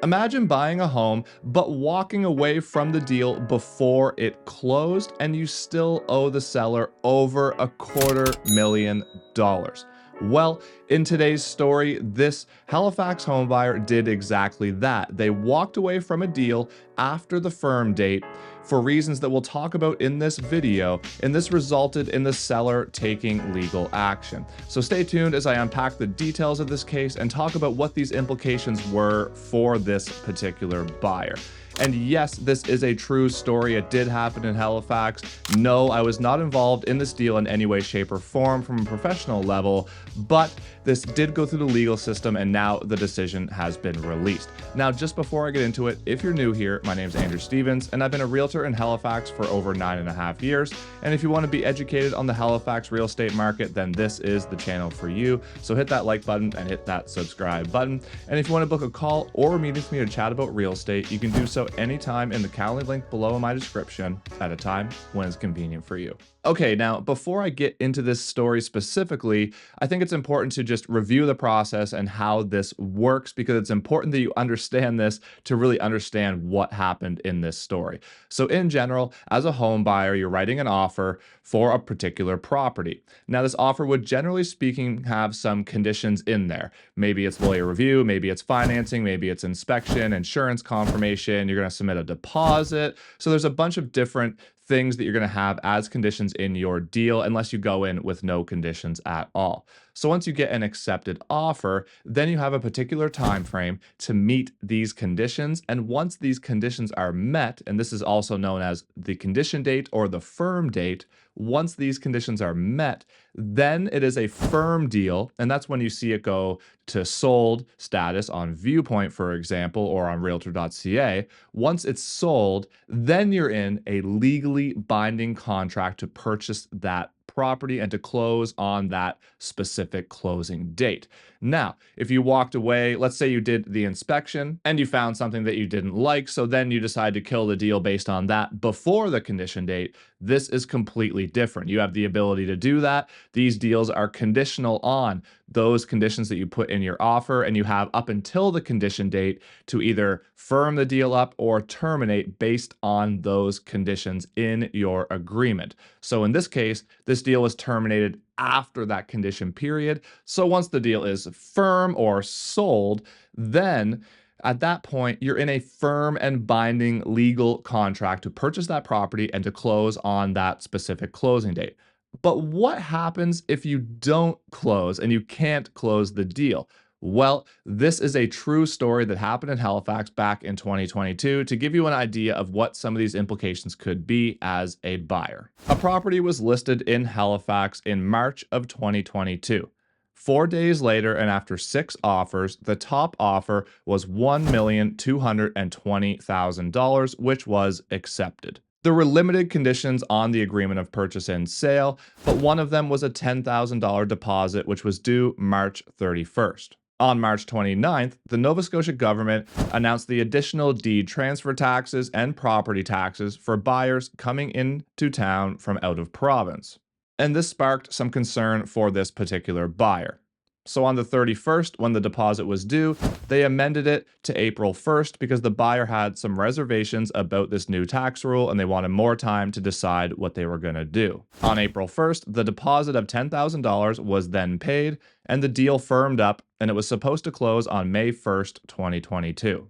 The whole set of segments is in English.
Imagine buying a home, but walking away from the deal before it closed, and you still owe the seller over $250,000. Well, in today's story, this Halifax homebuyer did exactly that. They walked away from a deal after the firm date for reasons that we'll talk about in this video, and this resulted in the seller taking legal action. So stay tuned as I unpack the details of this case and talk about what these implications were for this particular buyer. And yes, this is a true story. It did happen in Halifax. No, I was not involved in this deal in any way, shape, or form from a professional level, but this did go through the legal system and now the decision has been released. Now, just before I get into it, if you're new here, my name is Andrew Stephens, and I've been a realtor in Halifax for over 9.5 years. And if you want to be educated on the Halifax real estate market, then this is the channel for you. So hit that like button and hit that subscribe button. And if you want to book a call or a meeting with me to chat about real estate, you can do so anytime in the Calendly link below in my description at a time when it's convenient for you. Okay, now before I get into this story specifically, I think it's important to just review the process and how this works, because it's important that you understand this to really understand what happened in this story. So in general, as a home buyer, you're writing an offer for a particular property. Now, this offer would, generally speaking, have some conditions in there. Maybe it's lawyer review, maybe it's financing, maybe it's inspection, insurance confirmation, you're going to submit a deposit. So there's a bunch of different things that you're going to have as conditions in your deal, unless you go in with no conditions at all. So once you get an accepted offer, then you have a particular time frame to meet these conditions. And once these conditions are met, and this is also known as the condition date or the firm date, once these conditions are met, then it is a firm deal. And that's when you see it go to sold status on Viewpoint, for example, or on realtor.ca. Once it's sold, then you're in a legally binding contract to purchase that property and to close on that specific closing date. Now, if you walked away, let's say you did the inspection and you found something that you didn't like, so then you decide to kill the deal based on that before the condition date, this is completely different. You have the ability to do that. These deals are conditional on those conditions that you put in your offer, and you have up until the condition date to either firm the deal up or terminate based on those conditions in your agreement. So in this case, this deal was terminated after that condition period. So once the deal is firm or sold, then at that point, you're in a firm and binding legal contract to purchase that property and to close on that specific closing date. But what happens if you don't close and you can't close the deal? Well, this is a true story that happened in Halifax back in 2022 to give you an idea of what some of these implications could be as a buyer. A property was listed in Halifax in March of 2022. 4 days later, and after 6 offers, the top offer was $1,220,000, which was accepted. There were limited conditions on the agreement of purchase and sale, but one of them was a $10,000 deposit, which was due March 31st. On March 29th, the Nova Scotia government announced the additional deed transfer taxes and property taxes for buyers coming into town from out of province. And this sparked some concern for this particular buyer. So on the 31st, when the deposit was due, they amended it to April 1st because the buyer had some reservations about this new tax rule and they wanted more time to decide what they were going to do. On April 1st, the deposit of $10,000 was then paid and the deal firmed up, and it was supposed to close on May 1st, 2022.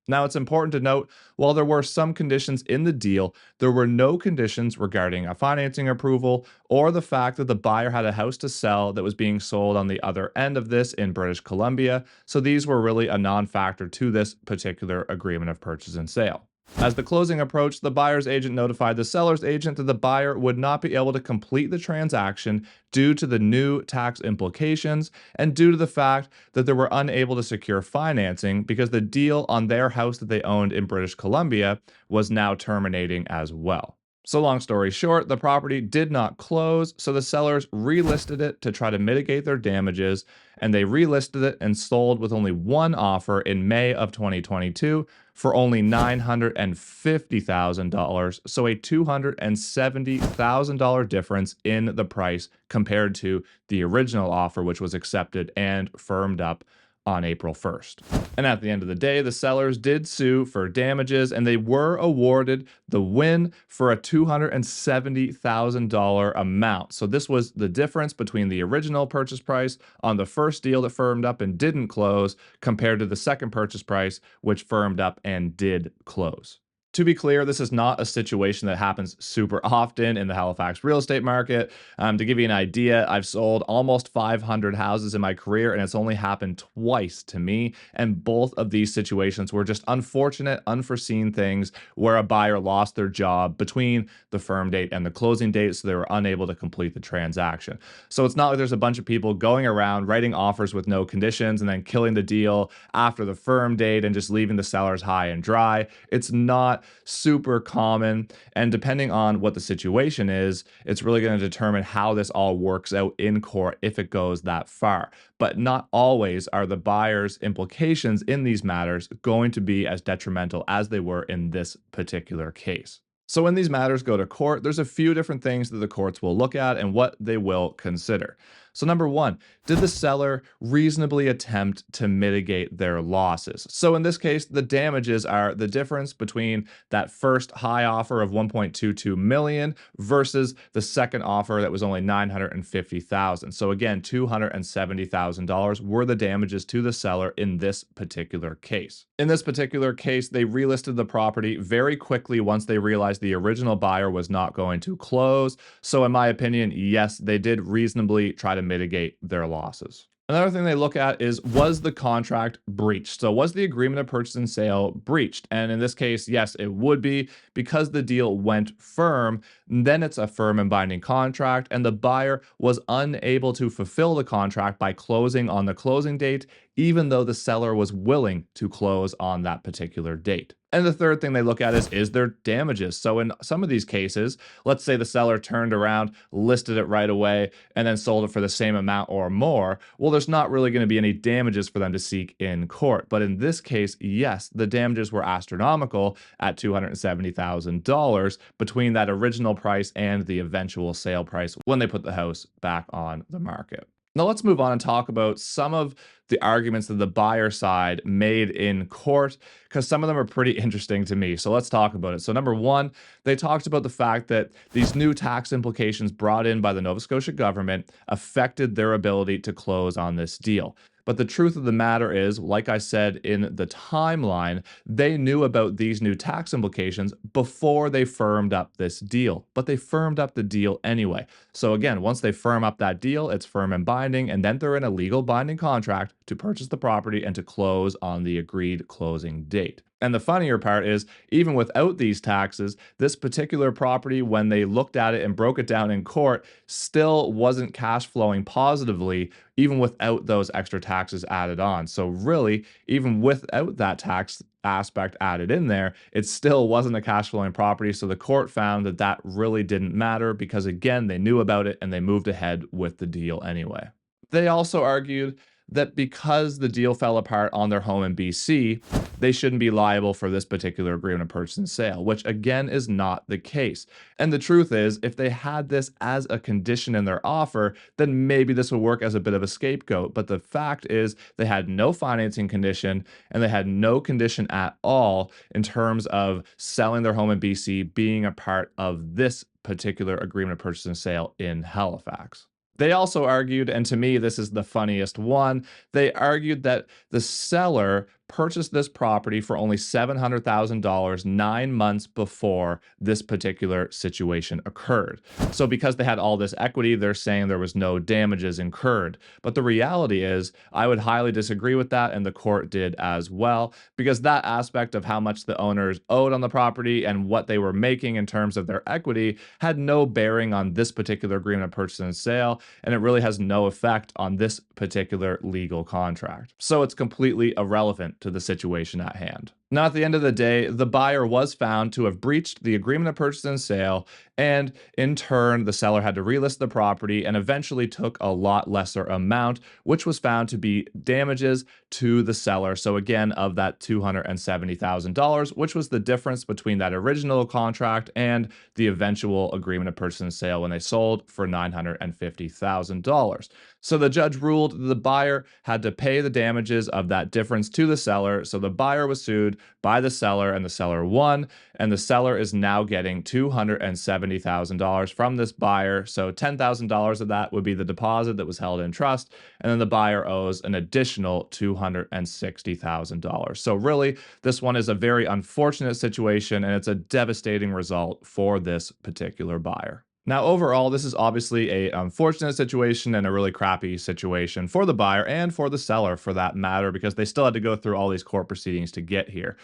Now, it's important to note, while there were some conditions in the deal, there were no conditions regarding a financing approval or the fact that the buyer had a house to sell that was being sold on the other end of this in British Columbia, so these were really a non-factor to this particular agreement of purchase and sale. As the closing approached, the buyer's agent notified the seller's agent that the buyer would not be able to complete the transaction due to the new tax implications and due to the fact that they were unable to secure financing because the deal on their house that they owned in British Columbia was now terminating as well. So long story short, the property did not close, so the sellers relisted it to try to mitigate their damages, and they relisted it and sold with only one offer in May of 2022 for only $950,000, so a $270,000 difference in the price compared to the original offer, which was accepted and firmed up on April 1st. And at the end of the day, the sellers did sue for damages, and they were awarded the win for a $270,000 amount. So this was the difference between the original purchase price on the first deal that firmed up and didn't close compared to the second purchase price, which firmed up and did close. To be clear, this is not a situation that happens super often in the Halifax real estate market. To give you an idea, I've sold almost 500 houses in my career, and it's only happened twice to me. And both of these situations were just unfortunate, unforeseen things where a buyer lost their job between the firm date and the closing date, so they were unable to complete the transaction. So it's not like there's a bunch of people going around writing offers with no conditions and then killing the deal after the firm date and just leaving the sellers high and dry. It's not super common, and depending on what the situation is, it's really going to determine how this all works out in court if it goes that far. But not always are the buyer's implications in these matters going to be as detrimental as they were in this particular case. So when these matters go to court, there's a few different things that the courts will look at and what they will consider. So number one, did the seller reasonably attempt to mitigate their losses? So in this case, the damages are the difference between that first high offer of 1.22 million versus the second offer that was only 950,000. So again, $270,000 were the damages to the seller in this particular case. In this particular case, they relisted the property very quickly once they realized the original buyer was not going to close. So in my opinion, yes, they did reasonably try to mitigate their losses. Another thing they look at is, was the contract breached? So was the agreement of purchase and sale breached? And in this case, yes, it would be, because the deal went firm. Then it's a firm and binding contract, and the buyer was unable to fulfill the contract by closing on the closing date, even though the seller was willing to close on that particular date. And the third thing they look at is there damages? So in some of these cases, let's say the seller turned around, listed it right away, and then sold it for the same amount or more. Well, there's not really going to be any damages for them to seek in court. But in this case, yes, the damages were astronomical at $270,000 between that original price and the eventual sale price when they put the house back on the market. Now let's move on and talk about some of the arguments that the buyer side made in court, because some of them are pretty interesting to me. So let's talk about it. So number one, they talked about the fact that these new tax implications brought in by the Nova Scotia government affected their ability to close on this deal. But the truth of the matter is, like I said in the timeline, they knew about these new tax implications before they firmed up this deal. But they firmed up the deal anyway. So again, once they firm up that deal, it's firm and binding, and then they're in a legal binding contract to purchase the property and to close on the agreed closing date. And the funnier part is, even without these taxes, this particular property, when they looked at it and broke it down in court, still wasn't cash flowing positively, even without those extra taxes added on. So really, even without that tax aspect added in there, it still wasn't a cash flowing property. So the court found that that really didn't matter because, again, they knew about it and they moved ahead with the deal anyway. They also argued that because the deal fell apart on their home in BC, they shouldn't be liable for this particular agreement of purchase and sale, which again is not the case. And the truth is, if they had this as a condition in their offer, then maybe this would work as a bit of a scapegoat. But the fact is, they had no financing condition and they had no condition at all in terms of selling their home in BC being a part of this particular agreement of purchase and sale in Halifax. They also argued, and to me, this is the funniest one, they argued that the seller purchased this property for only $700,000 9 months before this particular situation occurred. So because they had all this equity, they're saying there was no damages incurred. But the reality is, I would highly disagree with that, and the court did as well, because that aspect of how much the owners owed on the property and what they were making in terms of their equity had no bearing on this particular agreement of purchase and sale, and it really has no effect on this particular legal contract. So it's completely irrelevant to the situation at hand. Now, at the end of the day, the buyer was found to have breached the agreement of purchase and sale, and in turn, the seller had to relist the property and eventually took a lot lesser amount, which was found to be damages to the seller. So, again, of that $270,000, which was the difference between that original contract and the eventual agreement of purchase and sale when they sold for $950,000. So the judge ruled the buyer had to pay the damages of that difference to the seller. So the buyer was sued by the seller and the seller won. And the seller is now getting $270,000 from this buyer. So $10,000 of that would be the deposit that was held in trust. And then the buyer owes an additional $260,000. So really, this one is a very unfortunate situation and it's a devastating result for this particular buyer. Now, overall, this is obviously a unfortunate situation and a really crappy situation for the buyer and for the seller for that matter, because they still had to go through all these court proceedings to get here.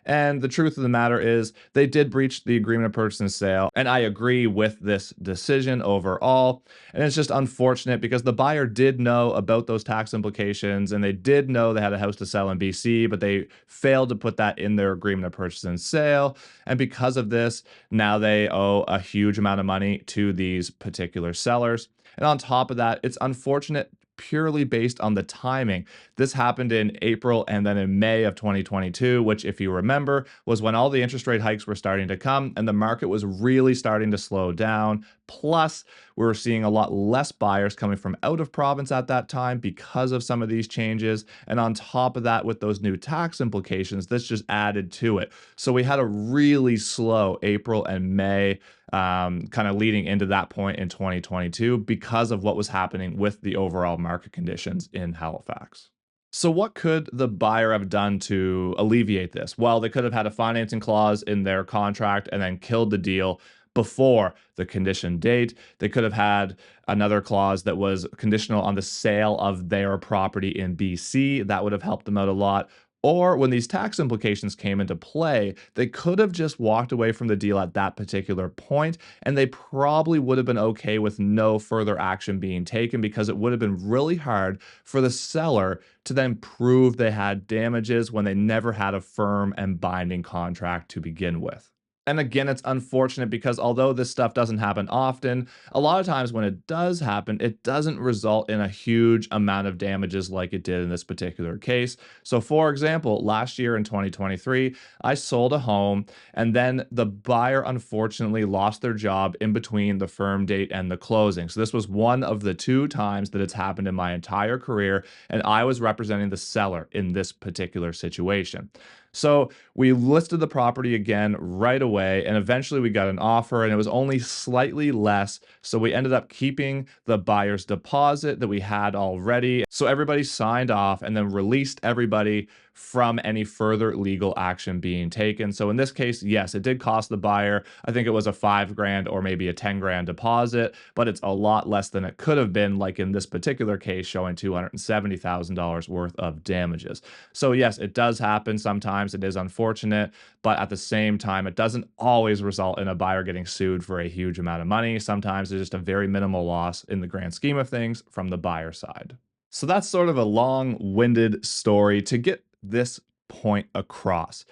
And the truth of the matter is, they did breach the agreement of purchase and sale. And I agree with this decision overall. And it's just unfortunate because the buyer did know about those tax implications and they did know they had a house to sell in BC, but they failed to put that in their agreement of purchase and sale. And because of this, now they owe a huge amount of money to these particular sellers. And on top of that, it's unfortunate purely based on the timing. This happened in April and then in May of 2022, which, if you remember, was when all the interest rate hikes were starting to come and the market was really starting to slow down. Plus, we were seeing a lot less buyers coming from out of province at that time because of some of these changes. And on top of that, with those new tax implications, this just added to it. So we had a really slow April and May, kind of leading into that point in 2022 because of what was happening with the overall market conditions in Halifax. So what could the buyer have done to alleviate this? Well, they could have had a financing clause in their contract and then killed the deal before the condition date. They could have had another clause that was conditional on the sale of their property in BC. That would have helped them out a lot. Or when these tax implications came into play, they could have just walked away from the deal at that particular point, and they probably would have been okay with no further action being taken because it would have been really hard for the seller to then prove they had damages when they never had a firm and binding contract to begin with. And again, it's unfortunate because although this stuff doesn't happen often, a lot of times when it does happen, it doesn't result in a huge amount of damages like it did in this particular case. So, for example, last year in 2023, I sold a home and then the buyer unfortunately lost their job in between the firm date and the closing. So, this was one of the two times that it's happened in my entire career, and I was representing the seller in this particular situation. So we listed the property again right away, and eventually we got an offer, and it was only slightly less. So we ended up keeping the buyer's deposit that we had already. So everybody signed off and then released everybody from any further legal action being taken. So in this case, yes, it did cost the buyer, I think it was a $5,000 or maybe a $10,000 deposit, but it's a lot less than it could have been, like in this particular case, showing $270,000 worth of damages. So yes, it does happen sometimes. It is unfortunate, but at the same time, it doesn't always result in a buyer getting sued for a huge amount of money. Sometimes there's just a very minimal loss in the grand scheme of things from the buyer side. So that's sort of a long-winded story to get this point across.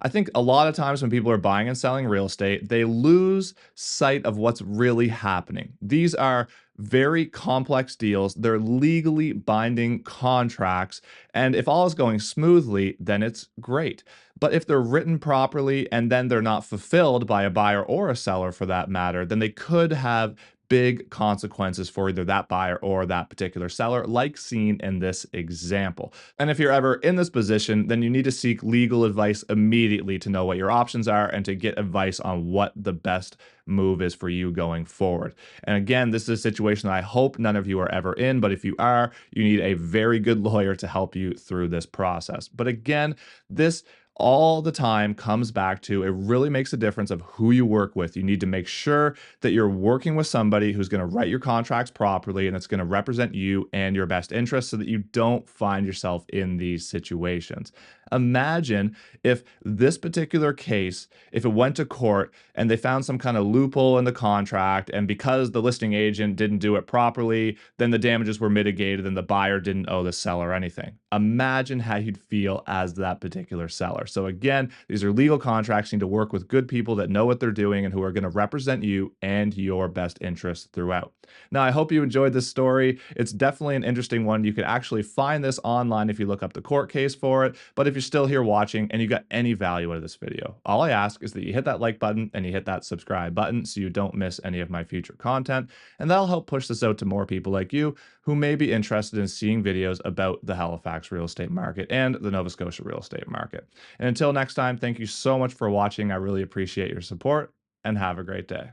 I think a lot of times when people are buying and selling real estate, they lose sight of what's really happening. These are very complex deals. They're legally binding contracts. And if all is going smoothly, then it's great. But if they're written properly and then they're not fulfilled by a buyer or a seller for that matter, then they could have big consequences for either that buyer or that particular seller, like seen in this example. And if you're ever in this position, then you need to seek legal advice immediately to know what your options are and to get advice on what the best move is for you going forward. And again, this is a situation that I hope none of you are ever in, but if you are, you need a very good lawyer to help you through this process. But again, this all the time comes back to it really makes a difference of who you work with. You need to make sure that you're working with somebody who's going to write your contracts properly and it's going to represent you and your best interests so that you don't find yourself in these situations. Imagine if this particular case, if it went to court and they found some kind of loophole in the contract, and because the listing agent didn't do it properly, then the damages were mitigated and the buyer didn't owe the seller anything. Imagine how you'd feel as that particular seller. So again, these are legal contracts. You need to work with good people that know what they're doing and who are going to represent you and your best interests throughout. Now, I hope you enjoyed this story. It's definitely an interesting one. You can actually find this online if you look up the court case for it. But if you're still here watching and you got any value out of this video, all I ask is that you hit that like button and you hit that subscribe button so you don't miss any of my future content. And that'll help push this out to more people like you who may be interested in seeing videos about the Halifax real estate market and the Nova Scotia real estate market. And until next time, thank you so much for watching. I really appreciate your support and have a great day.